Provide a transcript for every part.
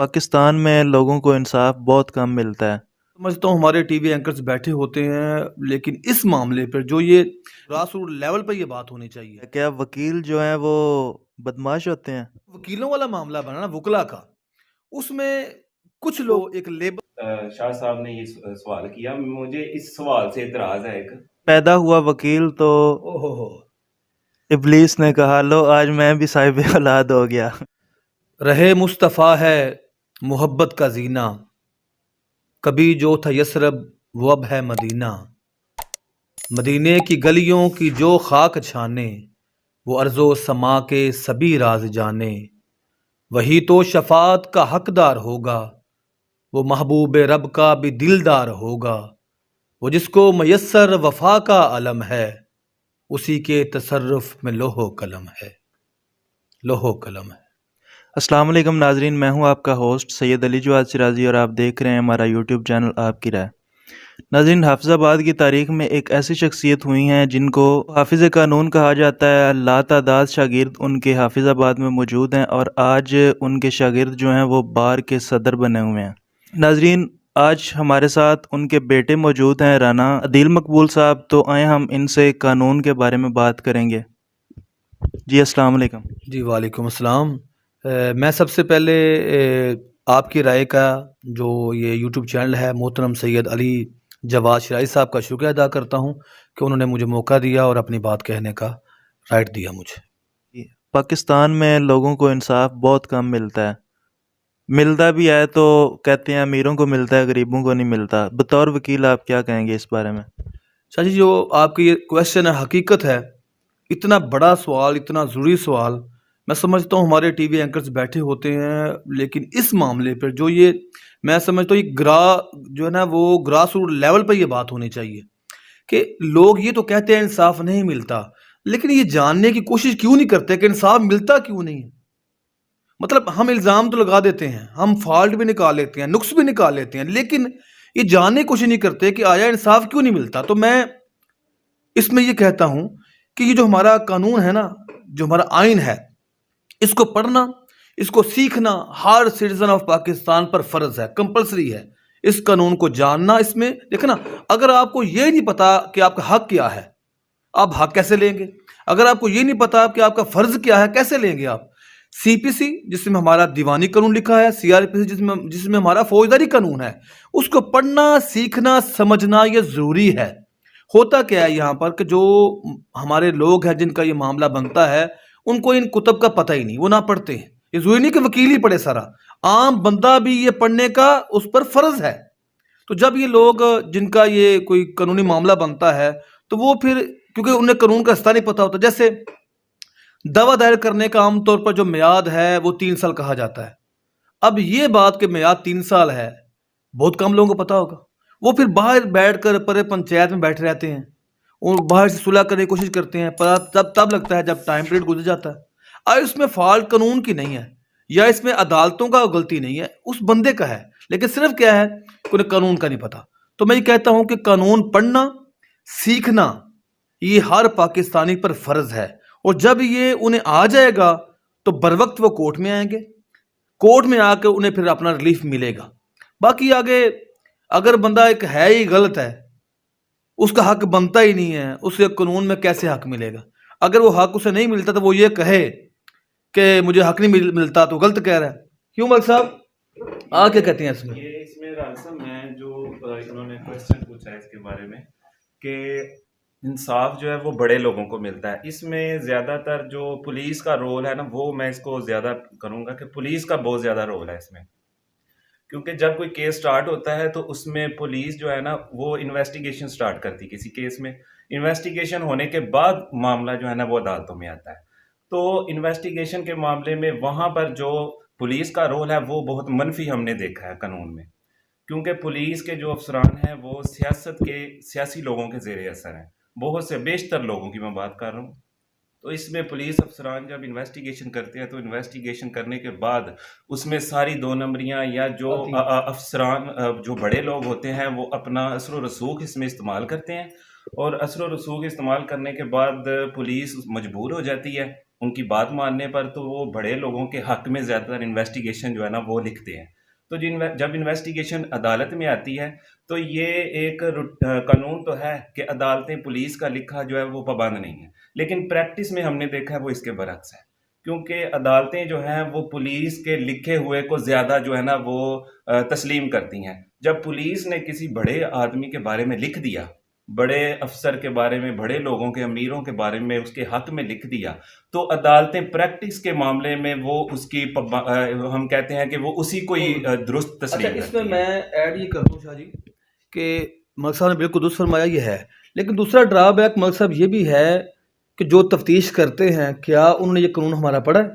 पाकिस्तान में लोगों को इंसाफ बहुत कम मिलता है। समझता हूँ हमारे टीवी एंकर्स बैठे होते हैं, लेकिन इस मामले पर जो ये ग्रास रूट लेवल पर ये बात होनी चाहिए। क्या वकील जो हैं वो बदमाश होते हैं? वकीलों वाला मामला बना ना वकला का, उसमें कुछ लोग एक लेबर शाह साहब ने ये सवाल किया। मुझे इस सवाल से इतराज है एक। पैदा हुआ वकील तो ओहो इब्लीस ने कहा लो आज मैं भी साहिब औलाद हो गया। रहे मुस्तफ़ा है मोहब्बत का जीना, कभी जो था यसरब वो अब है मदीना। मदीने की गलियों की जो खाक छाने, वो अर्ज़ो समा के सभी राज जाने। वही तो शफात का हकदार होगा, वो महबूब रब का भी दिलदार होगा। वो जिसको मयस्सर वफा का अलम है, उसी के तसर्रुफ में लोहो कलम है, लोहो कलम है। अस्सलाम वालेकुम नाजरीन, मैं हूं आपका होस्ट सैयद अली जवाद सिराजी और आप देख रहे हैं हमारा यूट्यूब चैनल आपकी राय। नाजरीन, हाफिज़ाबाद की तारीख में एक ऐसी शख्सियत हुई हैं जिनको हाफिज़ कानून कहा जाता है। लातादाद शागिर्द उनके हाफिज़ाबाद में मौजूद हैं और आज उनके शागिर्द जो हैं वो बार के सदर बने हुए हैं। नाजरीन, आज हमारे साथ उनके बेटे मौजूद हैं, राना अदील मकबूल साहब। तो आए हम इनसे कानून के बारे में बात करेंगे। जी अस्सलाम वालेकुम। जी वालेकुम अस्सलाम। मैं सबसे पहले आपकी राय का जो ये यूट्यूब चैनल है मोहतरम सैयद अली जवाद शिराजी साहब का शुक्रिया अदा करता हूँ कि उन्होंने मुझे मौका दिया और अपनी बात कहने का राइट दिया मुझे। पाकिस्तान में लोगों को इंसाफ बहुत कम मिलता है, मिलता भी है तो कहते हैं अमीरों को मिलता है, गरीबों को नहीं मिलता। बतौर वकील आप क्या कहेंगे इस बारे में? शाह जी, जो आपकी ये क्वेश्चन है हकीकत है, इतना बड़ा सवाल, इतना ज़रूरी सवाल। मैं समझता हूँ हमारे टीवी एंकर्स बैठे होते हैं, लेकिन इस मामले पर जो ये मैं समझता हूँ जो है ना वो ग्रास रूट लेवल पर ये बात होनी चाहिए कि लोग ये तो कहते हैं इंसाफ नहीं मिलता, लेकिन ये जानने की कोशिश क्यों नहीं करते कि इंसाफ मिलता क्यों नहीं है। मतलब हम इल्ज़ाम तो लगा देते हैं, हम फॉल्ट भी निकाल लेते हैं, नुक्स भी निकाल लेते हैं, लेकिन ये जानने की कोशिश नहीं करते कि आया इंसाफ क्यों नहीं मिलता। तो मैं इसमें ये कहता हूं कि ये जो हमारा कानून है ना, जो हमारा आइन है, इसको पढ़ना, इसको सीखना हर सिटीजन ऑफ पाकिस्तान पर फर्ज है, कंपलसरी है इस कानून को जानना। इसमें देखना, अगर आपको ये नहीं पता कि आपका हक क्या है, आप हक कैसे लेंगे? अगर आपको ये नहीं पता कि आपका फर्ज क्या है, कैसे लेंगे आप? सीपीसी जिसमें हमारा दीवानी कानून लिखा है, सीआरपीसी जिसमें जिसमें हमारा फौजदारी कानून है, उसको पढ़ना, सीखना, समझना ये जरूरी है। होता क्या है यहाँ पर कि जो हमारे लोग हैं जिनका ये मामला बनता है, उनको इन कुतब का पता ही नहीं, वो ना पढ़ते हैं। ये जरूरी नहीं कि वकील ही पढ़े, सारा आम बंदा भी ये पढ़ने का उस पर फर्ज है। तो जब ये लोग जिनका ये कोई कानूनी मामला बनता है, तो वो फिर क्योंकि उन्हें कानून का रास्ता नहीं पता होता, जैसे दवा दायर करने का आमतौर पर जो मियाद है वो 3 साल कहा जाता है। अब ये बात कि मियाद 3 साल है, बहुत कम लोगों को पता होगा। वो फिर बाहर बैठकर पर पंचायत में बैठे रहते हैं और बाहर से सुलह करने की कोशिश करते हैं, पता तब लगता है जब टाइम पीरियड गुजर जाता है। और इसमें फॉल्ट कानून की नहीं है या इसमें अदालतों का गलती नहीं है, उस बंदे का है, लेकिन सिर्फ क्या है कि उन्हें कानून का नहीं पता। तो मैं ये कहता हूं कि कानून पढ़ना, सीखना ये हर पाकिस्तानी पर फर्ज है। और जब ये उन्हें आ जाएगा तो बर वक्त वो कोर्ट में आएंगे, कोर्ट में आकर उन्हें फिर अपना रिलीफ मिलेगा। बाकी आगे अगर बंदा एक है ही गलत है, उसका हक बनता ही नहीं है, उसे कानून में कैसे हक मिलेगा? अगर वो हक उसे नहीं मिलता तो वो ये कहे कि मुझे हक नहीं मिलता, तो गलत कह रहा है। क्यों मलिक साहब, आप क्या कहते हैं इसमें? इसमें रासम मैं जो इन्होंने क्वेश्चन पूछा है इसके बारे में कि इंसाफ जो है वो बड़े लोगों को मिलता है, इसमें ज़्यादातर जो पुलिस का रोल है ना, वो मैं इसको ज़्यादा करूँगा कि पुलिस का बहुत ज़्यादा रोल है इसमें। क्योंकि जब कोई केस स्टार्ट होता है तो उसमें पुलिस जो है ना वो इन्वेस्टिगेशन स्टार्ट करती है किसी केस में। इन्वेस्टिगेशन होने के बाद मामला जो है ना वो अदालतों में आता है। तो इन्वेस्टिगेशन के मामले में वहाँ पर जो पुलिस का रोल है वो बहुत मनफी हमने देखा है कानून में, क्योंकि पुलिस के जो अफसरान हैं वो सियासत के सियासी लोगों के ज़ेर असर हैं। बहुत से बेशतर लोगों की मैं बात कर रहा हूँ। तो इसमें पुलिस अफसरान जब इन्वेस्टिगेशन करते हैं तो इन्वेस्टिगेशन करने के बाद उसमें सारी दो नंबरियां या जो अफसरान जो बड़े लोग होते हैं वो अपना असर व रसूख इसमें इस्तेमाल करते हैं, और असर व रसूख इस्तेमाल करने के बाद पुलिस मजबूर हो जाती है उनकी बात मानने पर तो वो बड़े लोगों के हक में ज़्यादातर इन्वेस्टिगेशन जो है ना वो लिखते हैं। तो जब इन्वेस्टिगेशन अदालत में आती है तो ये एक कानून तो है कि अदालतें पुलिस का लिखा जो है वो पाबंद नहीं है, लेकिन प्रैक्टिस में हमने देखा है वो इसके बरक्स है, क्योंकि अदालतें जो हैं वो पुलिस के लिखे हुए को ज़्यादा जो है ना वो तस्लीम करती हैं। जब पुलिस ने किसी बड़े आदमी के बारे में लिख दिया, बड़े अफसर के बारे में, बड़े लोगों के, अमीरों के बारे में उसके हक में लिख दिया, तो अदालतें प्रैक्टिस के मामले में वो उसकी हम कहते हैं कि वो उसी को ही दुरुस्त अच्छा, तस्लीम इसमें करती मैं है। ऐड ये कर दूं शाह जी कि मलिक साहब ने बिल्कुल दुरुस्त फरमाया, ये है। लेकिन दूसरा ड्रॉबैक मलिक साहब ये भी है कि जो तफ्तीश करते हैं, क्या उन्होंने ये कानून हमारा पढ़ा है?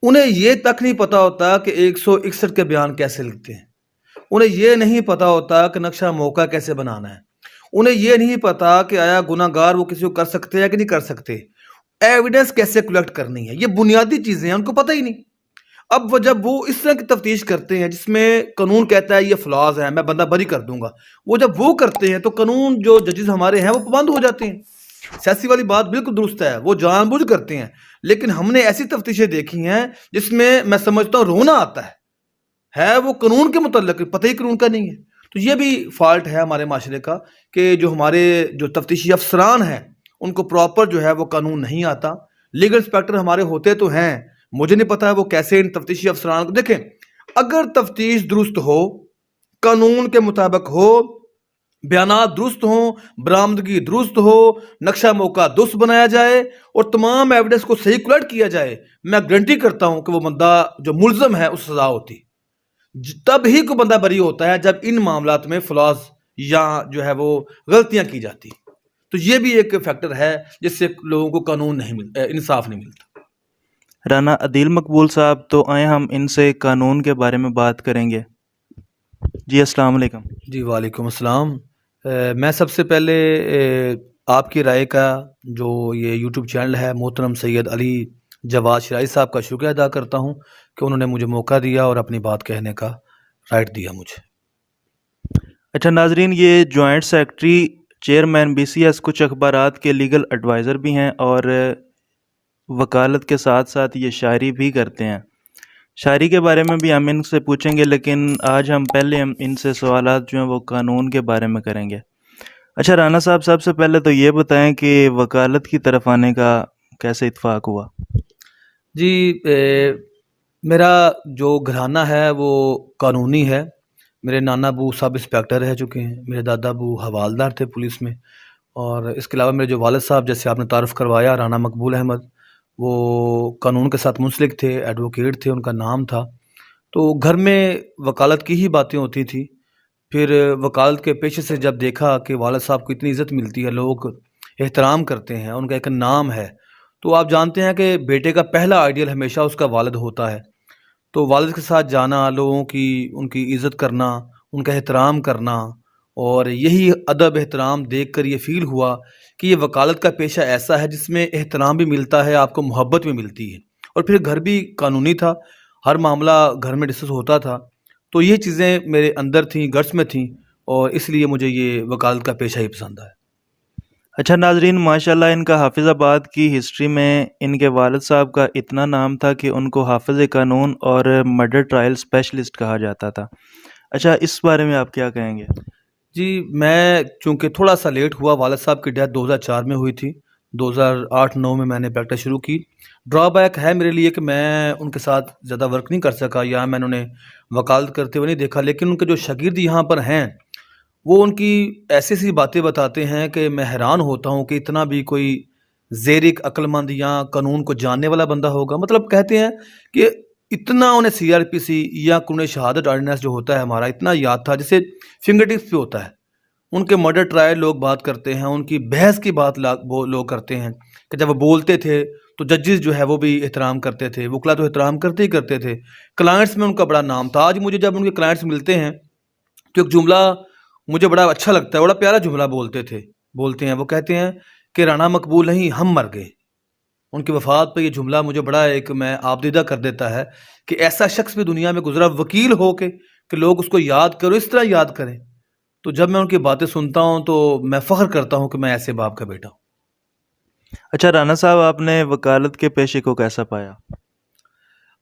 उन्हें ये तक नहीं पता होता कि 161 के बयान कैसे लिखते हैं। उन्हें ये नहीं पता होता कि नक्शा मौका कैसे बनाना है। उन्हें ये नहीं पता कि आया गुनाहगार वो किसी को कर सकते हैं कि नहीं कर सकते, एविडेंस कैसे कलेक्ट करनी है। ये बुनियादी चीज़ें हैं, उनको पता ही नहीं। अब वो जब वो इस तरह की तफ्तीश करते हैं जिसमें कानून कहता है ये फ्लॉज है, मैं बंदा बरी कर दूंगा, वो जब वो करते हैं तो कानून जो जजेस हमारे हैं वो पाबंद हो जाते हैं। सियासी वाली बात बिल्कुल दुरुस्त है, वो जानबूझ करते हैं। लेकिन हमने ऐसी तफ्तीशें देखी हैं जिसमें मैं समझता हूँ रोना आता है वो कानून के मुतल्लिक पता ही कानून का नहीं है। तो ये भी फॉल्ट है हमारे माशरे का कि जो हमारे जो तफ्तीशी अफसरान हैं उनको प्रॉपर जो है वो कानून नहीं आता। लीगल इंस्पेक्टर हमारे होते तो हैं, मुझे नहीं पता है वो कैसे इन तफ्तीशी अफसरान को देखें। अगर तफ्तीश दुरुस्त हो, कानून के मुताबिक हो, बयानात दुरुस्त हों, बरामदगी दुरुस्त हो, नक्शा मौका दुरुस्त बनाया जाए और तमाम एविडेंस को सही कलेक्ट किया जाए, मैं गारंटी करता हूं कि वो बंदा जो मुल्ज़म है उस सजा होती। तब ही कोई बंदा बरी होता है जब इन मामलात में फ्लॉज या जो है वो गलतियां की जाती। तो ये भी एक फैक्टर है जिससे लोगों को कानून नहीं मिलता, इंसाफ नहीं मिलता। राना अदील मकबूल साहब, तो आए हम इनसे कानून के बारे में बात करेंगे। जी अस्सलाम वालेकुम। जी वालेकुम अस्सलाम। मैं सबसे पहले आपकी राय का जो ये यूट्यूब चैनल है मोहतरम सैयद अली जवाद शराई साहब का शुक्रिया अदा करता हूँ कि उन्होंने मुझे मौका दिया और अपनी बात कहने का राइट दिया मुझे। अच्छा नाजरीन, ये जॉइंट सेक्रेटरी चेयरमैन BCS कुछ अखबारात के लीगल एडवाइज़र भी हैं और वकालत के साथ साथ ये शायरी भी करते हैं। शायरी के बारे में भी हम इनसे पूछेंगे, लेकिन आज हम इनसे सवालात जो हैं वो कानून के बारे में करेंगे। अच्छा राना साहब, सबसे पहले तो ये बताएं कि वकालत की तरफ आने का कैसे इत्फाक हुआ? जी, मेरा जो घराना है वो कानूनी है। मेरे नाना अबू सब इंस्पेक्टर रह चुके हैं, मेरे दादा अबू हवालदार थे पुलिस में, और इसके अलावा मेरे जो वालिद साहब, जैसे आपने तारुफ़ करवाया, राना मकबूल अहमद, वो कानून के साथ मुंसलिक थे, एडवोकेट थे, उनका नाम था। तो घर में वकालत की ही बातें होती थी। फिर वकालत के पेशे से जब देखा कि वालिद साहब को इतनी इज़्ज़त मिलती है, लोग एहतराम करते हैं, उनका एक नाम है, तो आप जानते हैं कि बेटे का पहला आइडियल हमेशा उसका वालिद होता है। तो वालिद के साथ जाना, लोगों की उनकी इज़्ज़त करना, उनका एहतराम करना, और यही अदब एहतराम देखकर ये फ़ील हुआ कि ये वकालत का पेशा ऐसा है जिसमें एहतराम भी मिलता है, आपको मोहब्बत भी मिलती है। और फिर घर भी कानूनी था, हर मामला घर में डिस्कस होता था। तो ये चीज़ें मेरे अंदर थीं, गट्स में थीं, और इसलिए मुझे ये वकालत का पेशा ही पसंद आया। अच्छा नाजरीन, माशाल्लाह इनका हाफिज़ाबाद की हिस्ट्री में इनके वालिद साहब का इतना नाम था कि उनको हाफिज़ कानून और मर्डर ट्रायल स्पेशलिस्ट कहा जाता था। अच्छा, इस बारे में आप क्या कहेंगे? जी, मैं चूँकि थोड़ा सा लेट हुआ, वालिद साहब की डेथ 2004 में हुई थी, 2008-9 में मैंने प्रैक्टिस शुरू की। ड्रॉबैक है मेरे लिए कि मैं उनके साथ ज़्यादा वर्क नहीं कर सका, या मैंने उन्हें वकालत करते हुए नहीं देखा। लेकिन उनके जो शागिर्द यहाँ पर हैं, वो उनकी ऐसी-ऐसी बातें बताते हैं कि मैं हैरान होता हूँ कि इतना भी कोई ज़ेरिक, अक्लमंद या कानून को जानने वाला बंदा होगा। मतलब कहते हैं कि इतना उन्हें CRPC या कानून शहादत ऑर्डिनेंस जो होता है हमारा, इतना याद था जैसे फिंगर टिप्स पे होता है। उनके मर्डर ट्रायल लोग बात करते हैं, उनकी बहस की बात वो लोग करते हैं कि जब वो बोलते थे तो जजेस जो है वो भी एहतराम करते थे, वकला तो एहतराम करते ही करते थे। क्लाइंट्स में उनका बड़ा नाम था। आज मुझे जब उनके क्लाइंट्स मिलते हैं तो एक जुमला मुझे बड़ा अच्छा लगता है, बड़ा प्यारा जुमला बोलते हैं। वो कहते हैं कि राना मकबूल नहीं, हम मर गए। उनकी वफ़ात पे ये जुमला मुझे बड़ा एक मैं आपदीदा कर देता है कि ऐसा शख्स भी दुनिया में गुजरा, वकील हो के, कि लोग उसको याद करो, इस तरह याद करें। तो जब मैं उनकी बातें सुनता हूँ तो मैं फ़ख्र करता हूँ कि मैं ऐसे बाप का बेटा हूँ। अच्छा राना साहब, आपने वकालत के पेशे को कैसा पाया?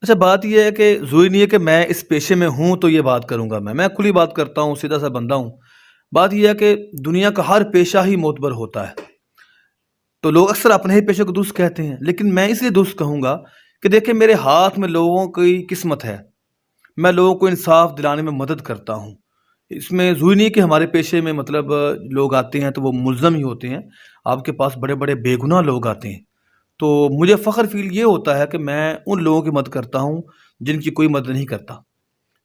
अच्छा, बात ये है कि ज़रूरी नहीं है कि मैं इस पेशे में हूँ तो ये बात करूँगा मैं खुली बात करता हूँ, सीधा-सा बंदा हूँ। बात ये है कि दुनिया का हर पेशा ही मोतबर होता है। तो लोग अक्सर अपने ही पेशे को दुरुस्त कहते हैं, लेकिन मैं इसलिए दुरुस्त कहूँगा कि देखिए मेरे हाथ में लोगों की किस्मत है। मैं लोगों को इंसाफ दिलाने में मदद करता हूँ। इसमें ज़रूरी नहीं है कि हमारे पेशे में मतलब लोग आते हैं तो वो मुल्ज़म ही होते हैं। आपके पास बड़े-बड़े बेगुनाह लोग आते हैं। तो मुझे फ़ख्र फ़ील ये होता है कि मैं उन लोगों की मदद करता हूँ जिनकी कोई मदद नहीं करता।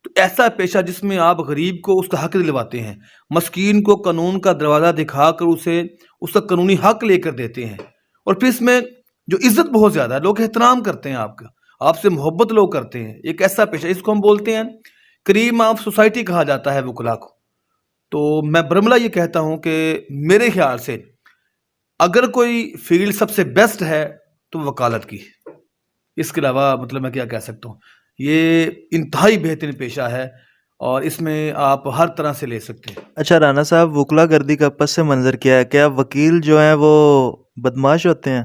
तो ऐसा पेशा जिसमें आप गरीब को उसका हक दिलवाते हैं, मस्कीन को कानून का दरवाज़ा दिखाकर उसे उसका कानूनी हक लेकर देते हैं, और फिर इसमें जो इज़्ज़त बहुत ज़्यादा है, लोग एहतराम करते हैं आपका, आपसे मोहब्बत लोग करते हैं। एक ऐसा पेशा, इसको हम बोलते हैं क्रीम ऑफ सोसाइटी कहा जाता है वुकला को। तो मैं बरमला ये कहता हूँ कि मेरे ख़्याल से अगर कोई फ़ील्ड सबसे बेस्ट है तो वकालत की। इसके अलावा मतलब मैं क्या कह सकता हूँ। ये इंतहाई बेहतरीन पेशा है और इसमें आप हर तरह से ले सकते हैं। अच्छा राना साहब, वकला गर्दी का पस मंज़र क्या है? क्या वकील जो हैं वो बदमाश होते हैं?